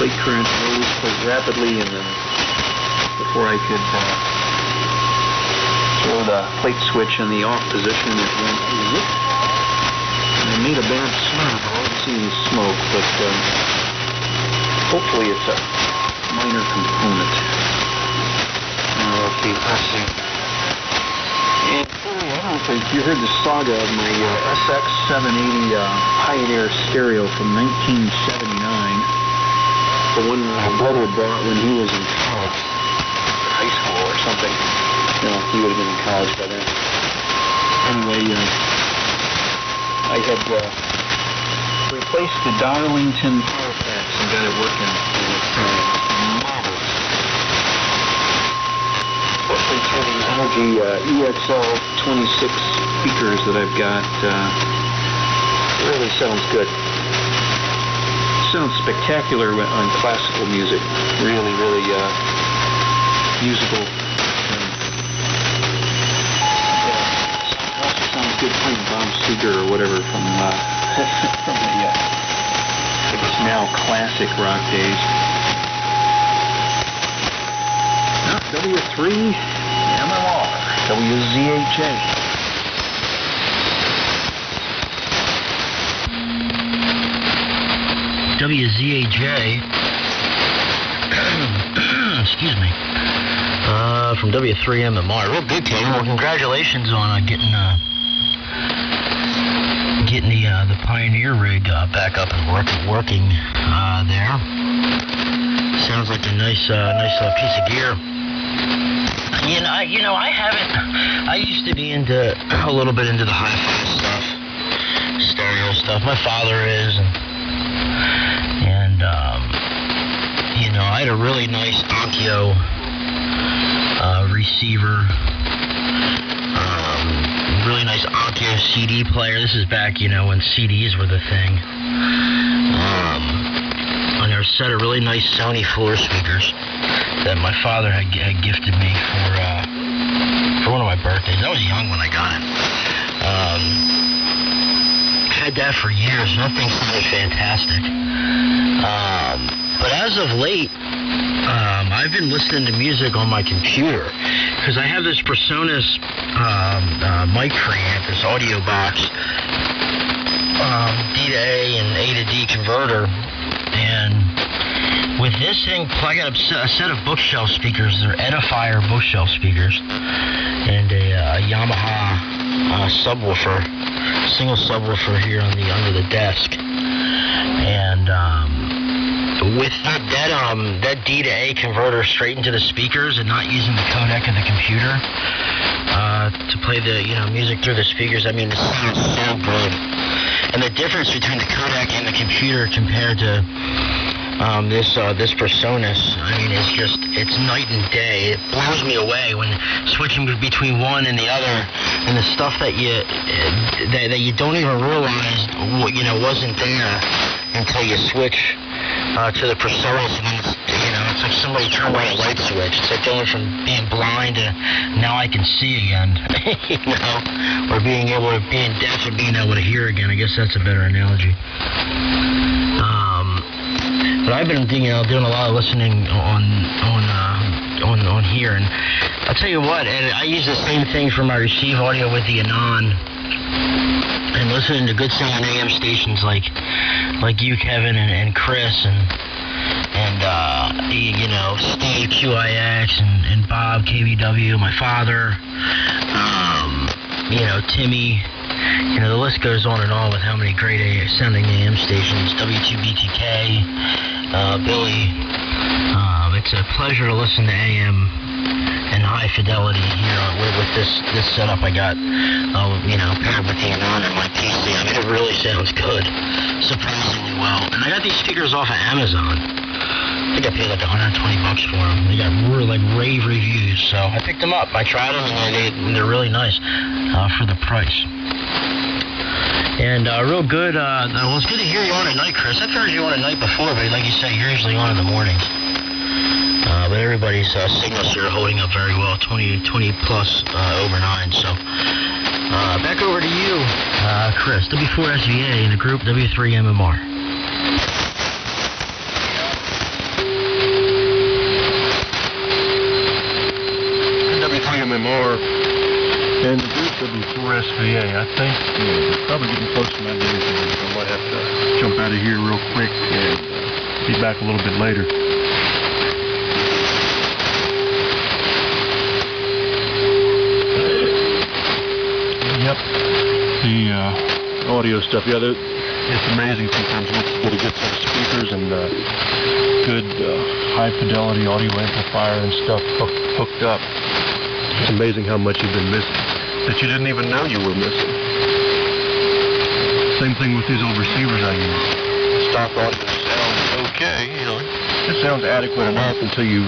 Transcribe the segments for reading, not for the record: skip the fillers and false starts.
plate current rose quite rapidly, and then before I could throw the plate switch in the off position, it went zip. And it made a bad sound. I didn't see any smoke, but hopefully it's a minor component. Let's see. And I don't know if you heard the saga of my SX780 Pioneer stereo from 1979. The one my brother bought when he was in college, high school or something. You know, he would have been in college by then. Anyway, I had replaced the Darlington power packs and got it working, and it's marvelous. Especially through the Energy EXL 26 speakers that I've got. It really sounds good. Sounds spectacular on classical music. Really, really usable. Also sounds good playing Bob Seger or whatever from the I guess now classic rock days. W3MMR, WZ8J. WZ8J, excuse me, from W3MMR. Real big team. Well, congratulations on getting the Pioneer rig back up and working there. Sounds like a nice piece of gear. I haven't. I used to be a little bit into the hi-fi stuff, stereo stuff. My father is, and I had a really nice Onkyo receiver, really nice Onkyo CD player. This is back, when CDs were the thing. And there was a set of really nice Sony floor speakers that my father had gifted me for one of my birthdays. I was young when I got it. Had that for years. That thing sounded fantastic. But as of late, I've been listening to music on my computer because I have this Presonus mic preamp, this audio box, D to A and A to D converter, and with this thing, I got a set of bookshelf speakers. They're Edifier bookshelf speakers, and a Yamaha subwoofer, single subwoofer here under the desk, and with that D to A converter straight into the speakers and not using the codec of the computer to play the music through the speakers. I mean, it sounds so good, and the difference between the codec and the computer compared to this Presonus, I mean, it's night and day. It blows me away when switching between one and the other, and the stuff that you don't even realize wasn't there until you switch to the Presonus, and then it's like somebody turned on a light switch. It's like going from being blind to now I can see again, or being deaf and being able to hear again. I guess that's a better analogy. But I've been doing a lot of listening on here, and I'll tell you what, and I use the same thing for my receive audio with the Anon, and listening to good sounding AM stations like you, Kevin, and Chris, and Steve QIX and Bob KBW, my father, Timmy. The list goes on and on with how many great sounding AM stations, W2BTK, Billy. It's a pleasure to listen to AM and high fidelity here with this setup I got, paired with the Anon and my PC. I mean, it really sounds good, surprisingly well. And I got these speakers off of Amazon. I think I paid like $120 for them. They got rave reviews, so I picked them up. I tried them, and they're really nice for the price. And real good. Well, it's good to hear you on at night, Chris. I've heard you on at night before, but like you say, you're usually on in the mornings. But everybody's signals here are holding up very well, 20 plus over 9. So back over to you, Chris. W4SVA in the group W3MMR. And the W4SVA, I think we're probably getting close to my dinner time, so I might have to jump out of here real quick and be back a little bit later. Yep, the audio stuff, yeah, it's amazing sometimes once you get a good set of speakers and good high fidelity audio amplifier and stuff hooked up. It's amazing how much you've been missing that you didn't even know you were missing. Same thing with these old receivers I use. Stock audio sounds okay, you know, it sounds adequate enough until you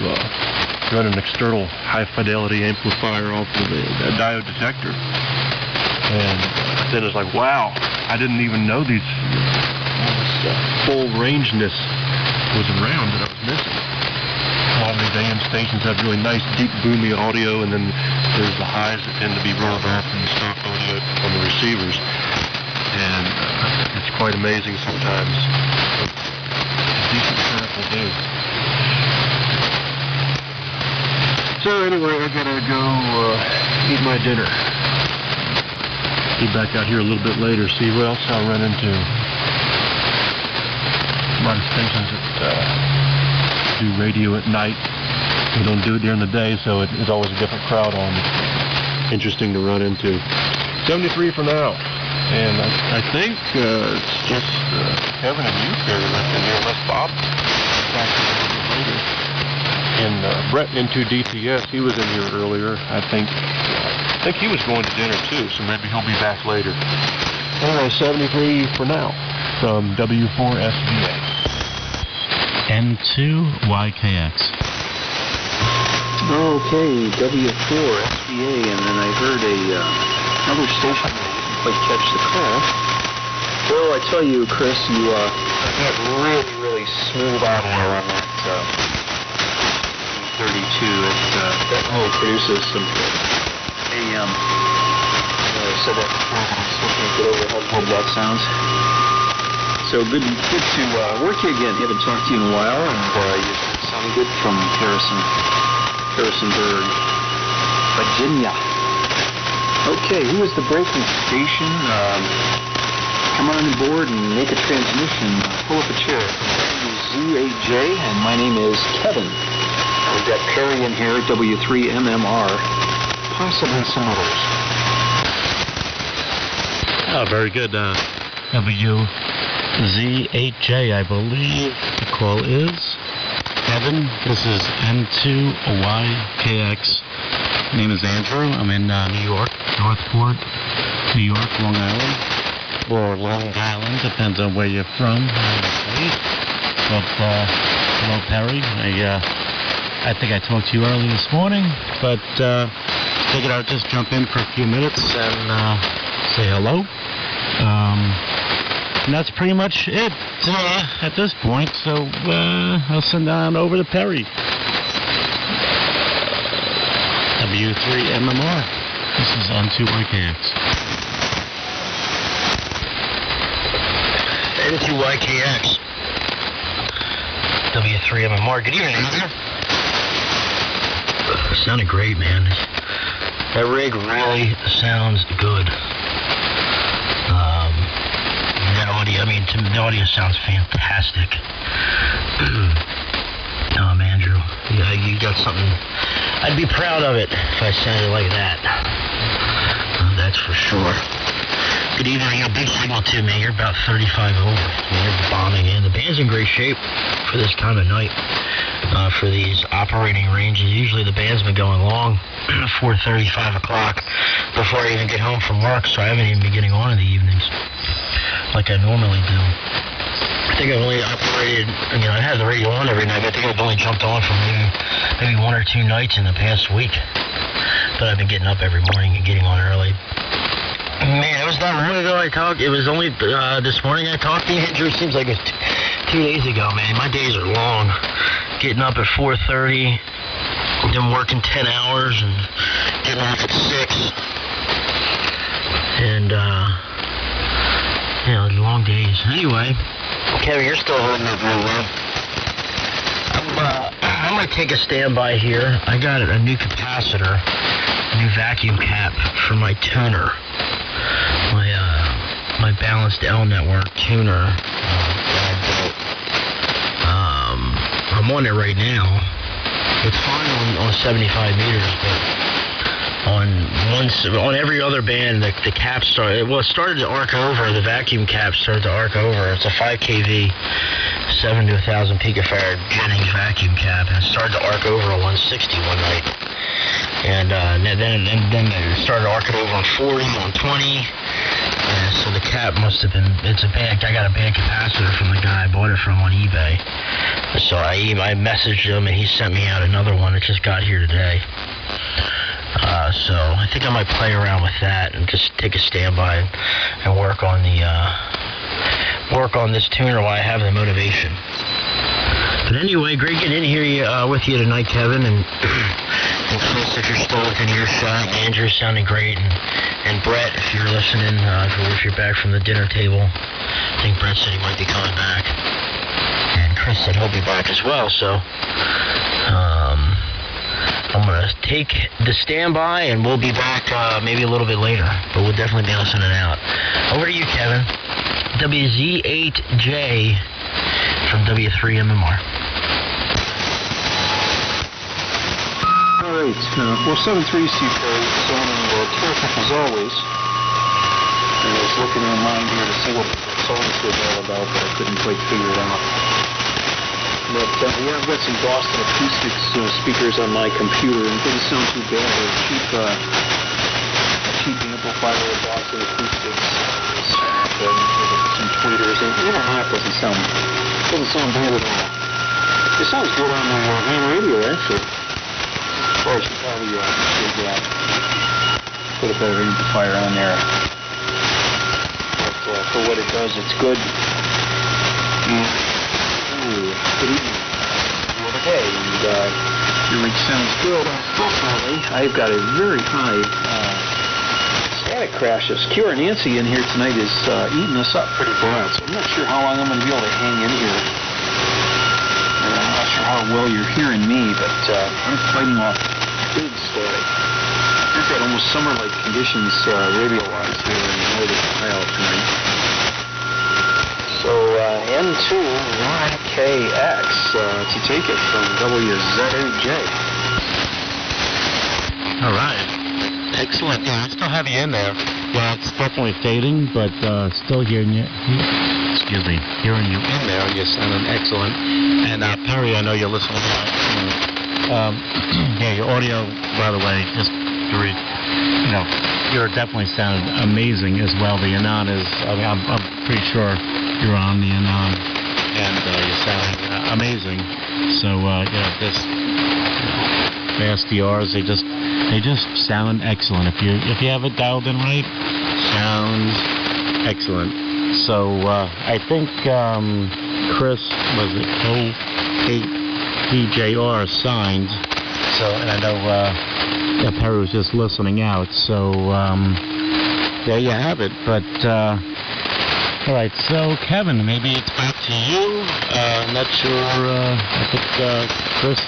run an external high fidelity amplifier off of a diode detector. And then it's like, wow, I didn't even know this full rangeness was around that I was missing. A lot of these AM stations have really nice, deep, boomy audio, and then there's the highs that tend to be rolled off in the stock audio on the receivers. And it's quite amazing sometimes what a decent setup will do. So anyway, I gotta go eat my dinner. Be back out here a little bit later, see what else I'll run into. A lot of stations that do radio at night. We don't do it during the day, so it's always a different crowd on. Interesting to run into. 73 for now. And I think it's just Kevin and you here left in here, unless Bob back a little bit later. And Brett N2YKX, he was in here earlier. I think he was going to dinner too, so maybe he'll be back later. Anyway, 73 for now from W4SVA. N2YKX. Okay, W4SVA, and then I heard another station that I didn't quite catch the call. Well, I tell you, Chris, you got really smooth audio on that 32. That really produces some AM. I said that before, but I'm still can't get over how good that sounds. So good to work you again. Haven't talked to you in a while, and you sound good from Harrisonburg, Virginia. Okay, who is the breaking station? Come on board and make a transmission. Pull up a chair. WZ8J, and my name is Kevin. We've got Perry in here, W3MMR, possibly some others. Oh, very good. WZ8J, I believe the call is. Kevin, this is N2YKX. My name is Andrew. I'm in New York, Northport, New York, Long Island. Or Long Island, depends on where you're from. But, hello, Perry. I think I talked to you early this morning, but figured I'd just jump in for a few minutes and say hello. And that's pretty much it at this point, so I'll send on over to Perry. W3MMR. This is N2YKX. N2YKX. W3MMR. Good evening, Andrew. Sounded great, man. That rig really sounds good. The audio sounds fantastic. Andrew, yeah, you got something. I'd be proud of it if I sounded like that. That's for sure. Good evening. A big signal too, man. You're about 35 over. You're bombing in. The band's in great shape for this time of night. For these operating ranges, usually the band's been going long, 4:30, 5 o'clock, before I even get home from work. So I haven't even been getting on in the evenings like I normally do. I think I've only operated, I had the radio on every night, but I think I've only jumped on for maybe 1 or 2 nights in the past week. But I've been getting up every morning and getting on early. Man, it was not long ago I talked. It was only this morning I talked to you, Andrew. Seems like it was 2 days ago, man. My days are long. Getting up at 4:30, then working 10 hours and getting off at 6. And, long days. Anyway, Kevin, you're still holding up real well. I'm going to take a standby here. I got a new capacitor new vacuum cap for my tuner, my balanced L network tuner that I built. I'm on it right now. It's fine on 75 meters, but on every other band, the cap started to arc over. The vacuum cap started to arc over. It's a 5 kV, 7 to 1,000 picofarad Jennings vacuum cap, and it started to arc over a 160 one night. And then it started arcing over on 40, on 20. And so the cap must have been. I got a bad capacitor from the guy I bought it from on eBay. So I messaged him, and he sent me out another one that just got here today. So I think I might play around with that and just take a standby and work on this tuner while I have the motivation. But anyway, great getting in here with you tonight, Kevin, and Chris, if you're still within earshot. Andrew sounding great, and Brett, if you're listening, if you're back from the dinner table. I think Brett said he might be coming back, and Chris said he'll be back as well. So I'm going to take the standby, and we'll be back maybe a little bit later, but we'll definitely be listening out. Over to you, Kevin. WZ8J from W3MMR. All right, well, 7-3 Seafarer sounding terrific as always. And I was looking online here to see what songs were all about, but I couldn't quite figure it out. But yeah, I've got some Boston Acoustics speakers on my computer, and it doesn't sound too bad. They're a cheap amplifier of Boston Acoustics, and some tweeters, and even that doesn't sound bad at all. It sounds good on the main radio, actually. Or I should probably put a better amplifier on there. But for what it does, it's good. Good evening. Another day, and your rig sounds good. Fortunately, I've got a very high static crash. This Cure Nancy in here tonight is eating us up pretty bad, so I'm not sure how long I'm going to be able to hang in here. And I'm not sure how well you're hearing me, but I'm fighting off big static. We've got almost summer-like conditions radio-wise here in northern Ohio tonight. So N2YKX to take it from WZ8J. All right. Excellent. Yeah, I still have you in there. Yeah, it's definitely fading, but still hearing you. Hearing you in there. You're sounding excellent. And Perry, I know you're listening out. Yeah, your audio, by the way, just to read, you're definitely sounding amazing as well. The Anon is, I'm pretty sure you're on the Anon, and you're sounding amazing. So, this the SDRs, they just sound excellent. If you have it dialed in right, sounds excellent. So, I think Chris was it DJR signed. So, and I know Perry was just listening out. So, there you have it. But all right, so Kevin, maybe it's back to you. I'm not sure. I think Chris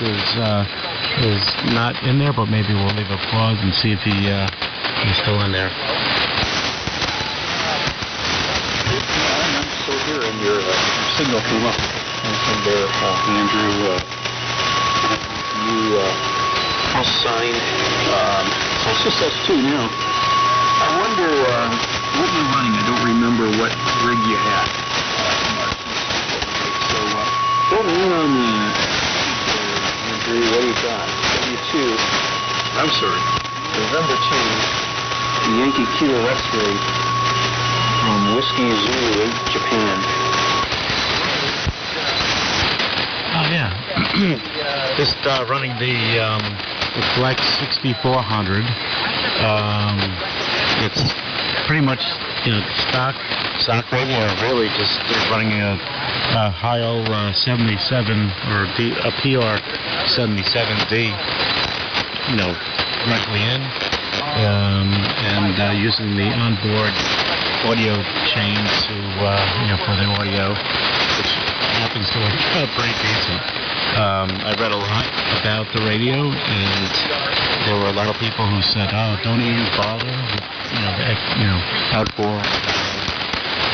is not in there, but maybe we'll leave a pause and see if he's still in there. I'm still here, and your signal came up from there, Andrew. You plus sign. So it's just us two now. I wonder what you're running. I don't remember what rig you had. So fill me in on the Andrew. What do you got? W2. I'm sorry. November 2. The Yankee Kilo X-ray from Whiskey Zulu 8 Japan. Oh yeah. Just running the Flex 6400. It's pretty much stock radio. Really, just running a Heil 77 or a PR 77D. Directly in, and using the onboard audio chain to for the audio, which happens to work pretty decent. I read a lot about the radio, and there were a lot of people who said, "Oh, don't even bother with, outboard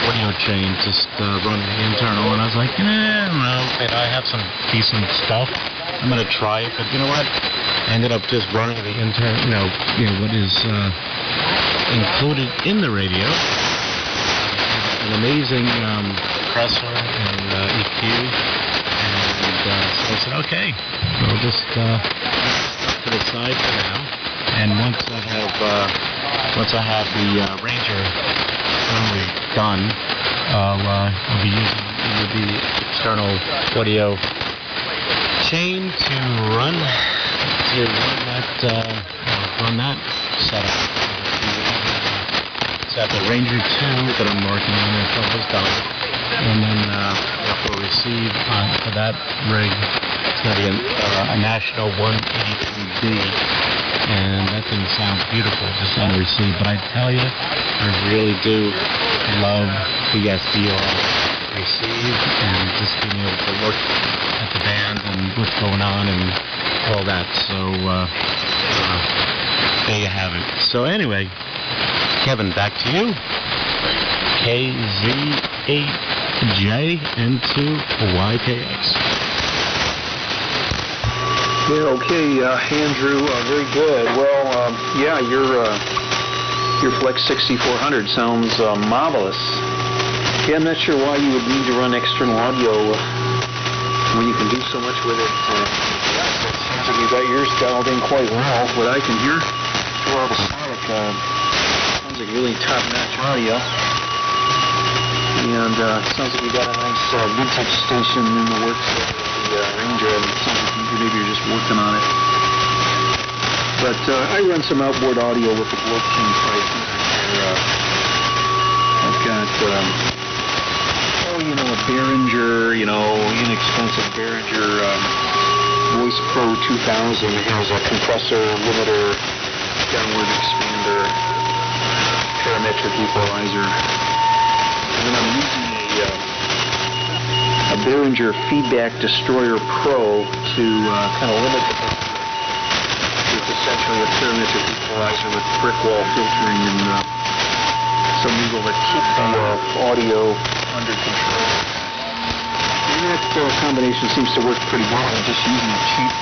audio chain, just run the internal." And I was like, no, I have some decent stuff. I'm gonna try it, but you know what? I ended up just running the internal, what is included in the radio. An amazing compressor and EQ, and so I said, okay, we'll just to the side for now. And once I have the Ranger firmly done, I'll be using the external audio chain to run that setup. So I have the Ranger 2 that I'm working on until it's done, and then we'll receive for that rig. It's going to be a National 183B, and that thing sounds beautiful just on the receive. But I tell you, I really do love the SDR receive and just being able to look at the band and what's going on and all that. So there you have it. So anyway, Kevin, back to you. WZ8J N2YKX. Yeah, okay, Andrew, very good. Well, yeah, your Flex 6400 sounds marvelous. Yeah, I'm not sure why you would need to run external audio when you can do so much with it. It sounds like you got yours dialed in quite well. What I can hear through all the static, sounds like really top-notch audio. And sounds like you got a nice vintage station in the works of the Ranger. And it sounds like maybe you're just working on it. But I run some outboard audio with the Dwarf King prices. I've got, a Behringer, inexpensive Behringer Voice Pro 2000. It has a compressor, limiter, downward expander, parametric equalizer. And then I'm using a Behringer Feedback Destroyer Pro to kind of limit the band. It's essentially a parametric equalizer with brick wall filtering and some needle that keep the audio under control. And that combination seems to work pretty well. I'm just using a cheap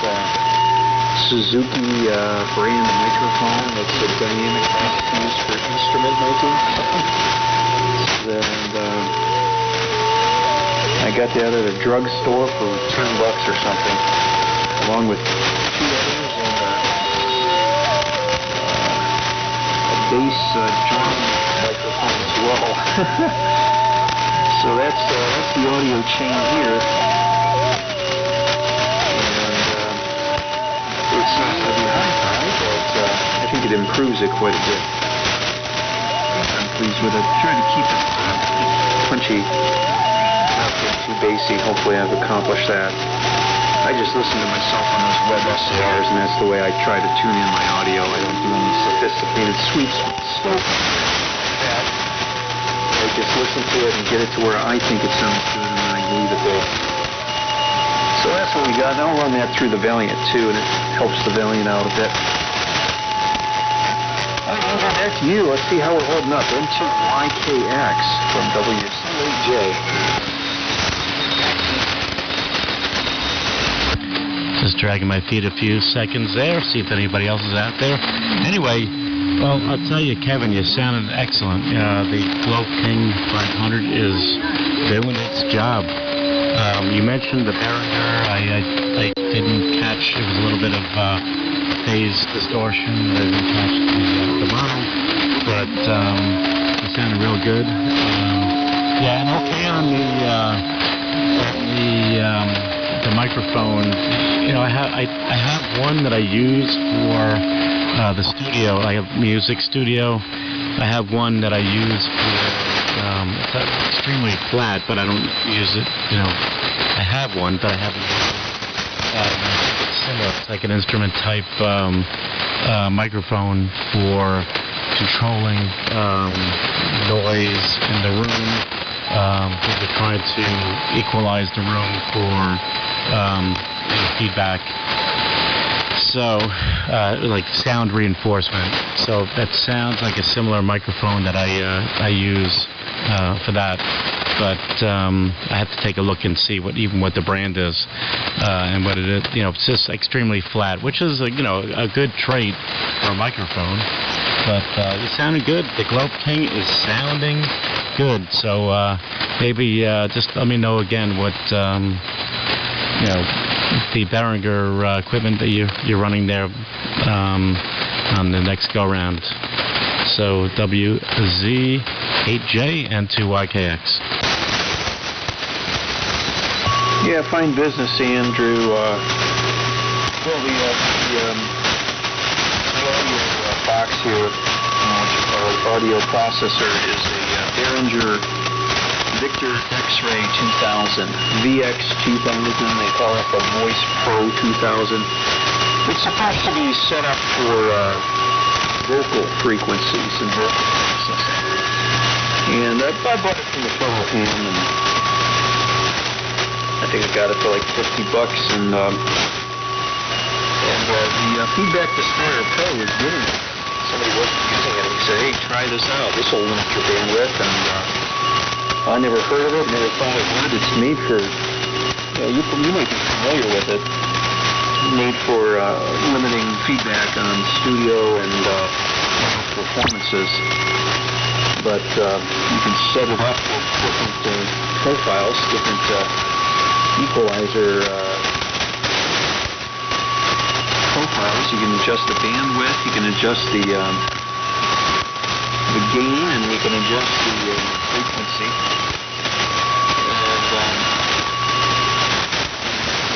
Suzuki brand microphone that's a dynamic mic used for instrument making. And I got that at a drugstore for $10 or something, along with 2 others and a bass drum microphone as well. So that's the audio chain here. And it's not going to be hi-fi, but I think it improves it quite a bit. I'm pleased with it. Trying to keep it punchy, not get too bassy. Hopefully I've accomplished that. I just listen to myself on those web SDRs, and that's the way I try to tune in my audio. I don't do any sophisticated sweeps stuff like that. I just listen to it and get it to where I think it sounds good, and then I leave it there. So that's what we got. Now I'll run that through the Valiant too, and it helps the Valiant out a bit. Back to you. Let's see how we're holding up. N2YKX from WZ8J. Just dragging my feet a few seconds there, see if anybody else is out there. Anyway, well, I'll tell you, Kevin, you sounded excellent. The Dwarf King 500 is doing its job. You mentioned the Behringer. I didn't catch. It was a little bit of phase distortion. I didn't catch the mono, but it sounded real good. Yeah, and okay on the microphone. I have one that I use for the studio. I have music studio. I have one that I use for it's extremely flat, but I don't use it. I have one, but I haven't used it. It's similar. It's like an instrument type microphone for controlling noise in the room. We're trying to equalize the room for feedback. So, like sound reinforcement. So that sounds like a similar microphone that I use for that. But I have to take a look and see what the brand is and what it is. You know, it's just extremely flat, which is a good trait for a microphone. But it sounded good. The Globe King is sounding good. So maybe just let me know again what the Behringer equipment that you're running there on the next go round. So WZ8J N2YKX. Yeah, fine business, Andrew. The audio box here, what you call it, audio processor, is a Behringer Victor X-Ray 2000, VX 2000, they call it the Voice Pro 2000. It's supposed to be set up for vocal frequencies and vocal processing. And I bought it from the fellow Ham, and I think I got it for like $50, and the Feedback Destroyer Pro was giving it. Somebody wasn't using it, and he said, hey, try this out. This will limit your bandwidth, and I never heard of it, never thought it would. It's made for, you might be familiar with it, made for limiting feedback on studio and performances. But you can set it up with different profiles, different equalizer profiles. You can adjust the bandwidth, you can adjust the gain, and you can adjust the frequency.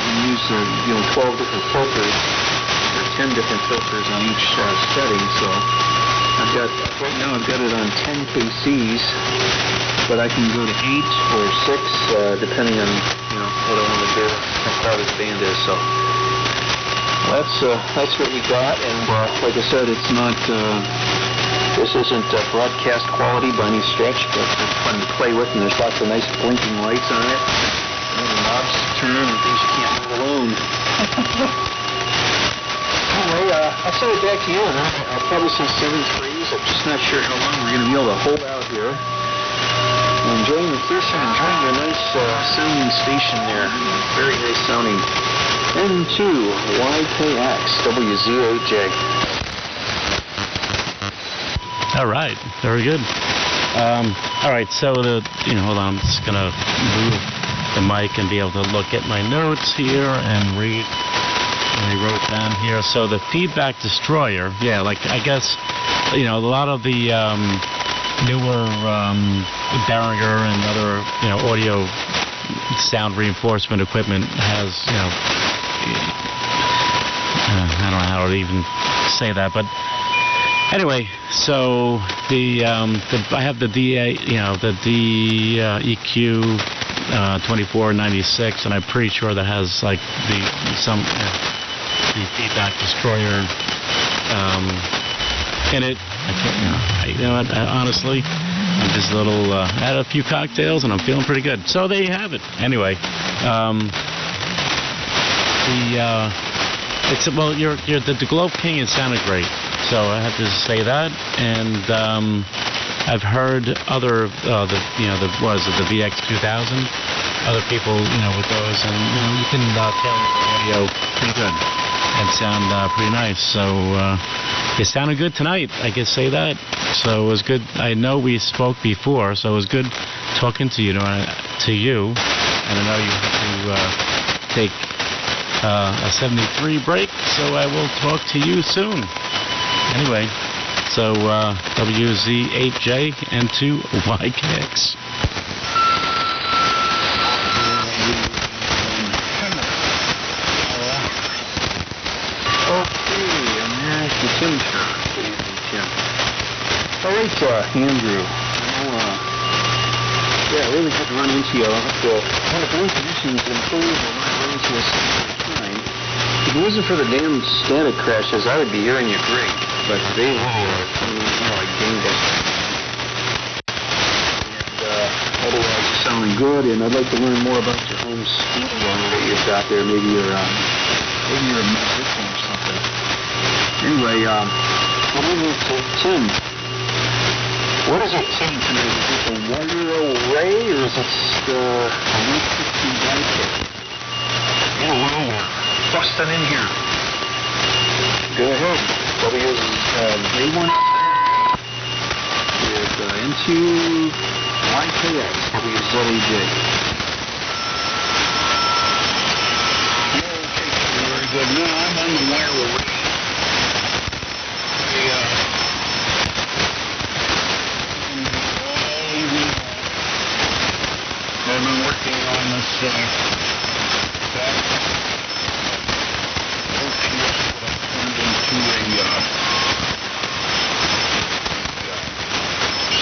And you can use 12 different filters, or 10 different filters on each setting. So right now I've got it on 10 KCs, but I can go to 8 or 6 depending on what I want to do, how crowded the band is. So that's what we got, and like I said, it's not. This isn't broadcast quality by any stretch, but it's fun to play with, and there's lots of nice blinking lights on it. And the knobs turn and things you can't move alone. Anyway, I'll send it back to you, and I'll probably some 7.3s. I'm just not sure how long we're going to be able to hold out here. Enjoying the fish and enjoying the nice sounding station there. Very nice sounding. N2YKX WZ8J. All right, very good. All right, so hold on, I'm just gonna move the mic and be able to look at my notes here and read what I wrote down here. So the Feedback Destroyer, yeah, like I guess a lot of the newer Behringer and other audio sound reinforcement equipment has I don't know how to even say that, but anyway, so I have the DEQ 2496, and I'm pretty sure that has like the Feedback Destroyer in it. Honestly, I'm just a little had a few cocktails and I'm feeling pretty good. So there you have it. Anyway, the Globe King has sounded great. So I have to say that, and I've heard other the VX 2000, other people with those, and you can tell audio pretty good and sound pretty nice. So it sounded good tonight. I can say that. So it was good. I know we spoke before, so it was good talking to you, and I know you have to take a 73 break, so I will talk to you soon. Anyway, so WZ8J N2YKX. Okay, Tim show. Good evening, Tim. All right, Andrew. I really had to run into you. When the wind conditions improve, I'll not run into you a second time. If it wasn't for the damn static crashes, I would be hearing you great. But they were like gangbusters. And otherwise, you're sounding good. And I'd like to learn more about your home studio that you've got there. Maybe you're a musician or something. Anyway, what is it, Tim? What is it saying tonight? Is it a wire array or is it a 160 blanket? Yeah, we're busting in here. Go ahead. WA1HLR with N2YKX, WZ8J. Okay, very good. No, I'm on the wire array. I've been working on this back OPS that I turned into a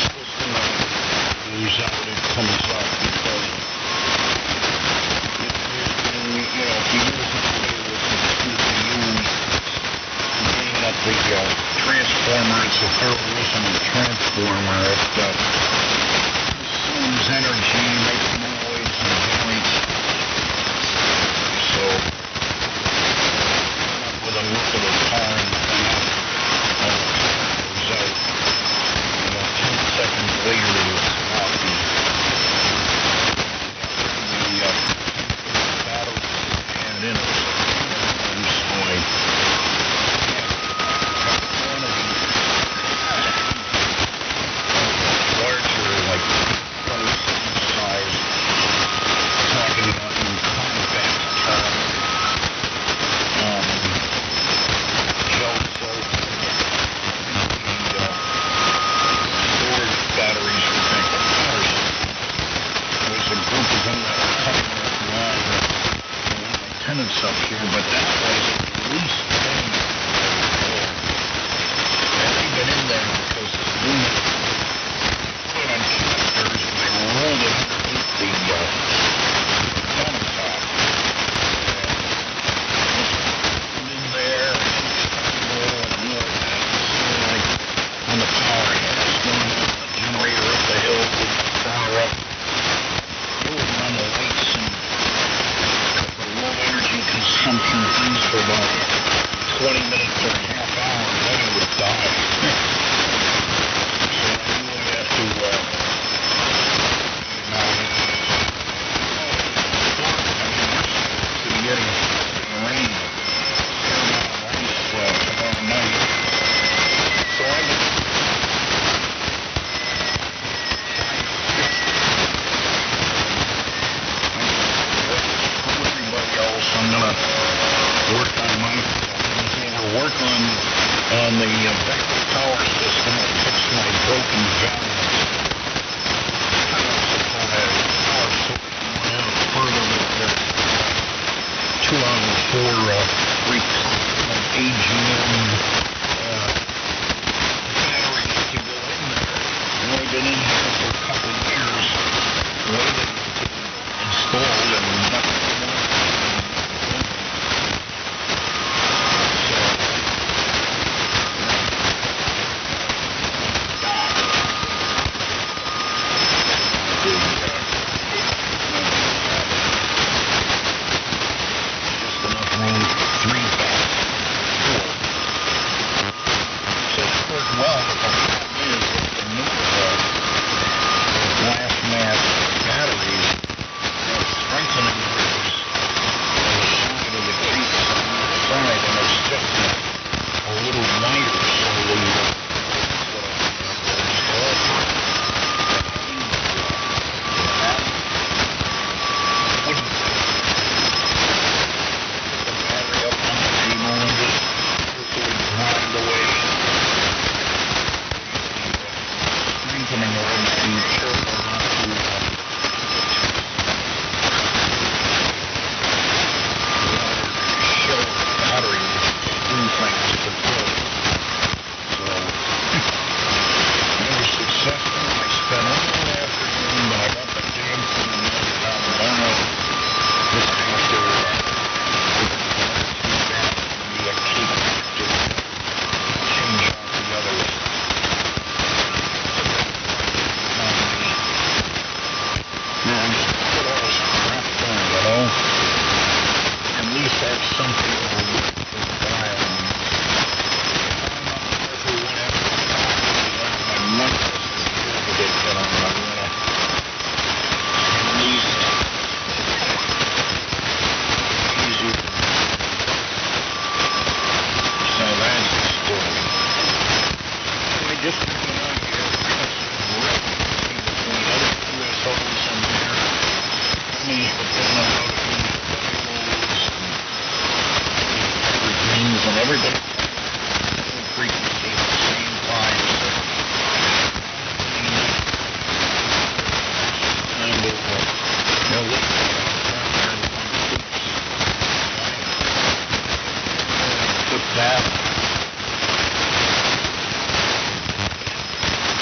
system that goes out and comes up because if you use it with getting up the transformer, it's a fairly resonant transformer. It consumes energy, makes noise, and generates. So, with a look at a powering thing up, goes out. About 10 seconds later, it's off the battery and in it. So I larger, like size, talking about in compact terms. Gel soap, storage batteries for backup cars. There's a group of them that were coming offline. Tenants up here, but that was at least 10. And they've been in there because this unit put on connectors and they rolled it underneath the countertop. And in there, and roll and more. Like on the power house, going up the generator up the hill with the power up. It would run the lights and a couple of low energy consumption things for about 20 minutes.